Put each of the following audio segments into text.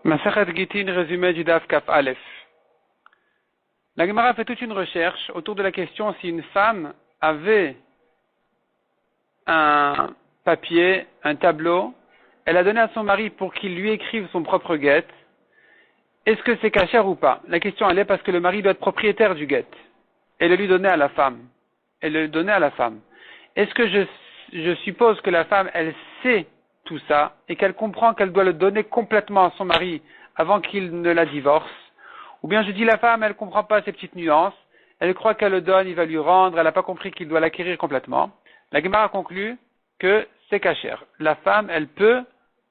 Masachet Gitin, résumé du Daf Kaf Aleph. La Gemara fait toute une recherche autour de la question si une femme avait un papier, un tableau, elle a donné à son mari pour qu'il lui écrive son propre guet. Est-ce que c'est cachère ou pas? La question elle est parce que le mari doit être propriétaire du guet et le lui donner à la femme. Est-ce que je suppose que la femme elle sait tout ça et qu'elle comprend qu'elle doit le donner complètement à son mari avant qu'il ne la divorce? Ou bien je dis la femme elle comprend pas ces petites nuances, elle croit qu'elle le donne, il va lui rendre, elle n'a pas compris qu'il doit l'acquérir complètement. La Gemara conclut que c'est cachère. La femme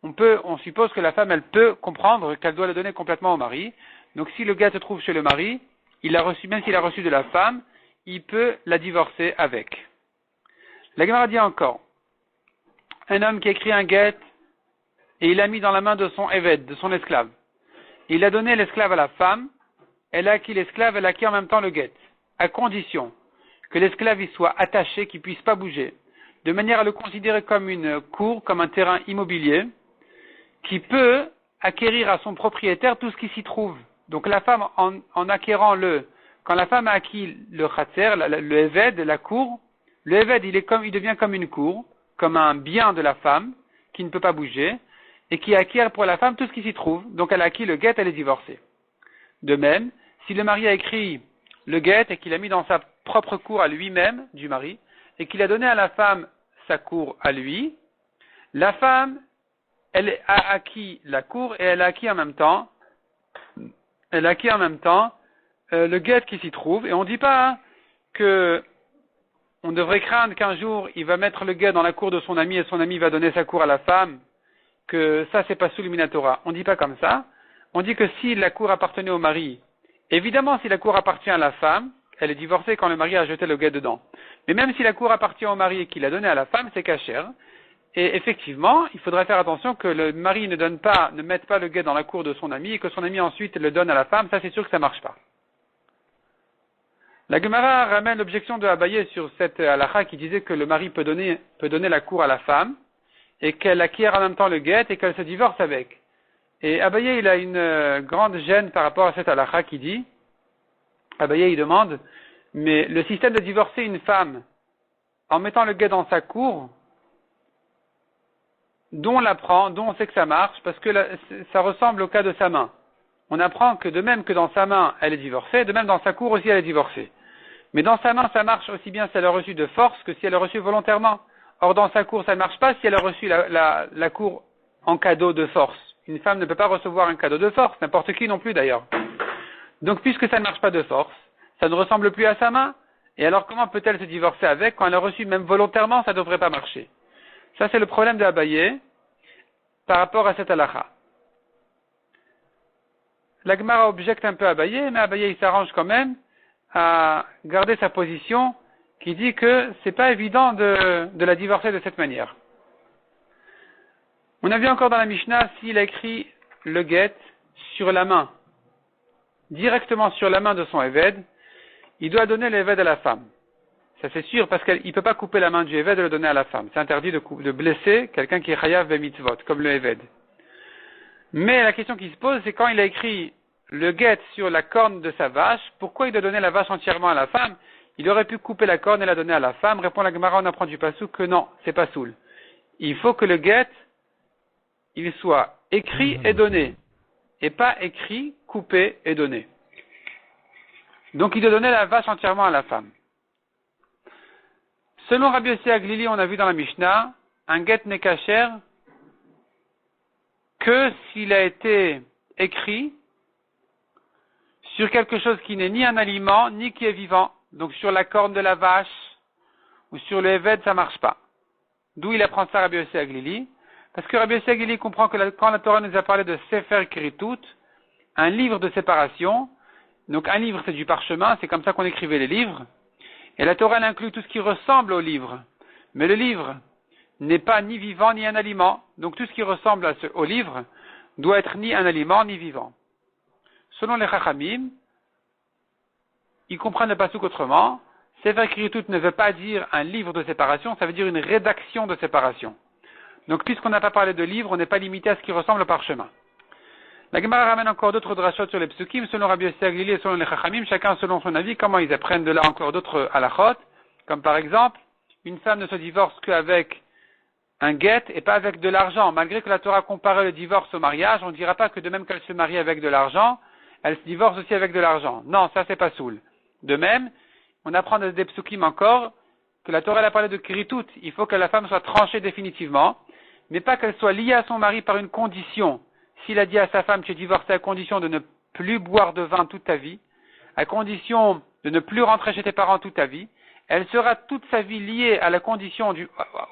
on suppose que la femme elle peut comprendre qu'elle doit le donner complètement au mari. Donc si le gars se trouve chez le mari, il a reçu, même s'il a reçu de la femme, il peut la divorcer avec. La Gemara dit encore, un homme qui a écrit un guet et il l'a mis dans la main de son éved, de son esclave. Il a donné l'esclave à la femme, elle a acquis l'esclave, elle a acquis en même temps le guet, à condition que l'esclave y soit attaché, qu'il ne puisse pas bouger, de manière à le considérer comme une cour, comme un terrain immobilier, qui peut acquérir à son propriétaire tout ce qui s'y trouve. Donc la femme, en acquérant quand la femme a acquis le khatser, le éved, la cour, le éved, il devient comme une cour, comme un bien de la femme, qui ne peut pas bouger, et qui acquiert pour la femme tout ce qui s'y trouve. Donc elle a acquis le guet, elle est divorcée. De même, si le mari a écrit le guet et qu'il a mis dans sa propre cour à lui-même, du mari, et qu'il a donné à la femme sa cour à lui, la femme, elle a acquis la cour et elle a acquis en même temps le guet qui s'y trouve. Et on ne dit pas que on devrait craindre qu'un jour il va mettre le guet dans la cour de son ami et son ami va donner sa cour à la femme, que ça c'est pas sous l'Minatora. On ne dit pas comme ça. On dit que si la cour appartenait au mari, évidemment si la cour appartient à la femme, elle est divorcée quand le mari a jeté le guet dedans. Mais même si la cour appartient au mari et qu'il l'a donné à la femme, c'est cachère. Et effectivement, il faudrait faire attention que le mari ne mette pas le guet dans la cour de son ami et que son ami ensuite le donne à la femme. Ça c'est sûr que ça marche pas. La Gemara ramène l'objection de Abaye sur cette halakha qui disait que le mari peut donner la cour à la femme et qu'elle acquiert en même temps le guet et qu'elle se divorce avec. Et Abaye il a une grande gêne par rapport à cette halakha qui dit, Abaye il demande, mais le système de divorcer une femme en mettant le guet dans sa cour, d'où on sait que ça marche, parce que ça ressemble au cas de sa main. On apprend que de même que dans sa main, elle est divorcée, de même dans sa cour aussi, elle est divorcée. Mais dans sa main, ça marche aussi bien si elle a reçu de force que si elle a reçu volontairement. Or, dans sa cour, ça ne marche pas si elle a reçu la cour en cadeau de force. Une femme ne peut pas recevoir un cadeau de force, n'importe qui non plus d'ailleurs. Donc, puisque ça ne marche pas de force, ça ne ressemble plus à sa main. Et alors, comment peut-elle se divorcer avec quand elle a reçu même volontairement, ça ne devrait pas marcher. Ça, c'est le problème de Abaye par rapport à cette halakha. La Gemara objecte un peu à Abaye, mais Abaye il s'arrange quand même à garder sa position qui dit que c'est pas évident de la divorcer de cette manière. On a vu encore dans la Mishnah, s'il a écrit le guet sur la main, directement sur la main de son éved, il doit donner l'éved à la femme. Ça c'est sûr parce qu'il ne peut pas couper la main du éved et le donner à la femme. C'est interdit de blesser quelqu'un qui est chayav ve mitzvot, comme le éved. Mais la question qui se pose, c'est quand il a écrit le guet sur la corne de sa vache, pourquoi il doit donner la vache entièrement à la femme? Il aurait pu couper la corne et la donner à la femme. Répond la Gemara, on apprend du passouk que non, c'est pas soul. Il faut que le guet, il soit écrit et donné, et pas écrit, coupé et donné. Donc il doit donner la vache entièrement à la femme. Selon Rabbi Yossi Aglili, on a vu dans la Mishnah, un guet n'est cachère que s'il a été écrit sur quelque chose qui n'est ni un aliment, ni qui est vivant. Donc sur la corne de la vache, ou sur le éved, ça marche pas. D'où il apprend ça Rabbi Yossi Aglili? Parce que Rabbi Yossi Aglili comprend que quand la Torah nous a parlé de Sefer Kiritut, un livre de séparation, donc un livre c'est du parchemin, c'est comme ça qu'on écrivait les livres, et la Torah elle inclut tout ce qui ressemble au livre. Mais le livre n'est pas ni vivant ni un aliment, donc tout ce qui ressemble au livre doit être ni un aliment ni vivant. Selon les Chachamim, ils comprennent le pasuk autrement. Sefer Kiritut ne veut pas dire un livre de séparation, ça veut dire une rédaction de séparation. Donc puisqu'on n'a pas parlé de livre, on n'est pas limité à ce qui ressemble au parchemin. La Gemara ramène encore d'autres drachot sur les psukim, selon Rabbi Yossi Aglili et selon les Chachamim, chacun selon son avis, comment ils apprennent de là encore d'autres halachot, comme par exemple, une femme ne se divorce qu'avec un guet et pas avec de l'argent. Malgré que la Torah compare le divorce au mariage, on ne dira pas que de même qu'elle se marie avec de l'argent, elle se divorce aussi avec de l'argent. Non, ça c'est pas soul. De même, on apprend des psukim encore, que la Torah a parlé de kiritout, il faut que la femme soit tranchée définitivement, mais pas qu'elle soit liée à son mari par une condition. S'il a dit à sa femme, tu es divorcée à condition de ne plus boire de vin toute ta vie, à condition de ne plus rentrer chez tes parents toute ta vie, elle sera toute sa vie liée à la condition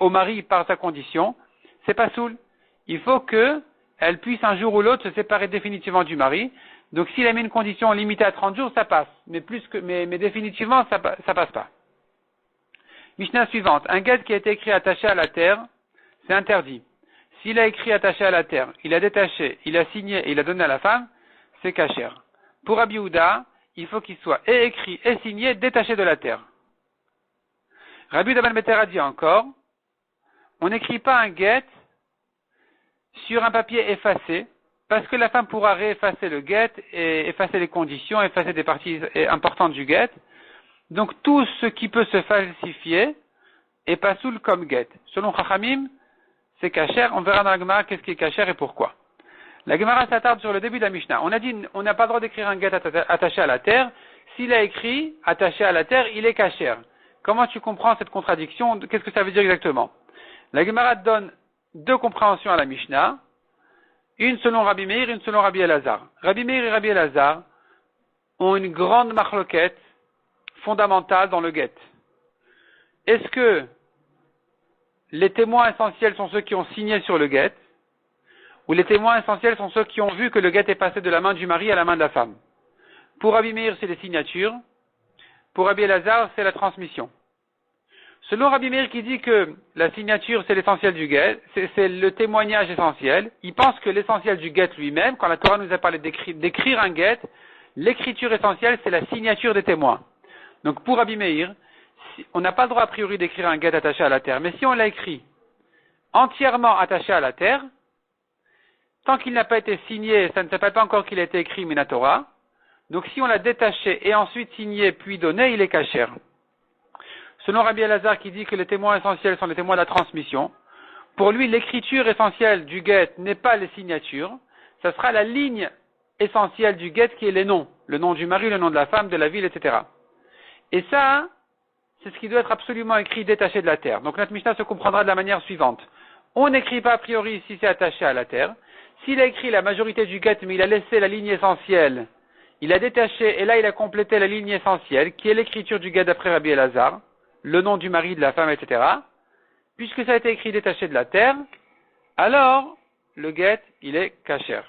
au mari par sa condition, c'est pas soul. Il faut que elle puisse un jour ou l'autre se séparer définitivement du mari. Donc s'il a mis une condition limitée à 30 jours, ça passe. Mais définitivement, ça passe pas. Mishnah suivante. Un guet qui a été écrit attaché à la terre, c'est interdit. S'il a écrit attaché à la terre, il a détaché, il a signé et il a donné à la femme, c'est kasher. Pour Rabbi Yehuda, il faut qu'il soit et écrit et signé détaché de la terre. Rabbi Yehuda ben Beter a dit encore, on n'écrit pas un guet sur un papier effacé, parce que la femme pourra réeffacer le guet et effacer les conditions, effacer des parties importantes du guet. Donc tout ce qui peut se falsifier est pas soul comme guet. Selon Chachamim, c'est kasher. On verra dans la Gemara qu'est-ce qui est kasher et pourquoi. La Gemara s'attarde sur le début de la Mishnah. On a dit on n'a pas le droit d'écrire un guet attaché à la terre. S'il a écrit attaché à la terre, il est kasher. Comment tu comprends cette contradiction? Qu'est-ce que ça veut dire exactement? La Gemara donne deux compréhensions à la Mishnah. Une selon Rabbi Meir, une selon Rabbi Elazar. Rabbi Meir et Rabbi Elazar ont une grande machloket fondamentale dans le guet. Est-ce que les témoins essentiels sont ceux qui ont signé sur le guet, ou les témoins essentiels sont ceux qui ont vu que le guet est passé de la main du mari à la main de la femme? Pour Rabbi Meir, c'est les signatures. Pour Rabbi Elazar, c'est la transmission. Selon Rabbi Meir qui dit que la signature c'est l'essentiel du guet, c'est le témoignage essentiel, il pense que l'essentiel du guet lui-même, quand la Torah nous a parlé d'écrire un guet, l'écriture essentielle c'est la signature des témoins. Donc pour Rabbi Meir, on n'a pas le droit a priori d'écrire un guet attaché à la terre, mais si on l'a écrit entièrement attaché à la terre, tant qu'il n'a pas été signé, ça ne s'appelle pas encore qu'il a été écrit Minatora. Donc si on l'a détaché et ensuite signé puis donné, il est kasher. Selon Rabbi Elazar qui dit que les témoins essentiels sont les témoins de la transmission, pour lui l'écriture essentielle du guet n'est pas les signatures, ça sera la ligne essentielle du guet qui est les noms, le nom du mari, le nom de la femme, de la ville, etc. Et ça, c'est ce qui doit être absolument écrit détaché de la terre. Donc notre Mishnah se comprendra de la manière suivante. On n'écrit pas a priori si c'est attaché à la terre. S'il a écrit la majorité du guet, mais il a laissé la ligne essentielle, il a détaché et là il a complété la ligne essentielle, qui est l'écriture du guet d'après Rabbi Elazar, le nom du mari, de la femme, etc. Puisque ça a été écrit détaché de la terre, alors le guet, il est kasher.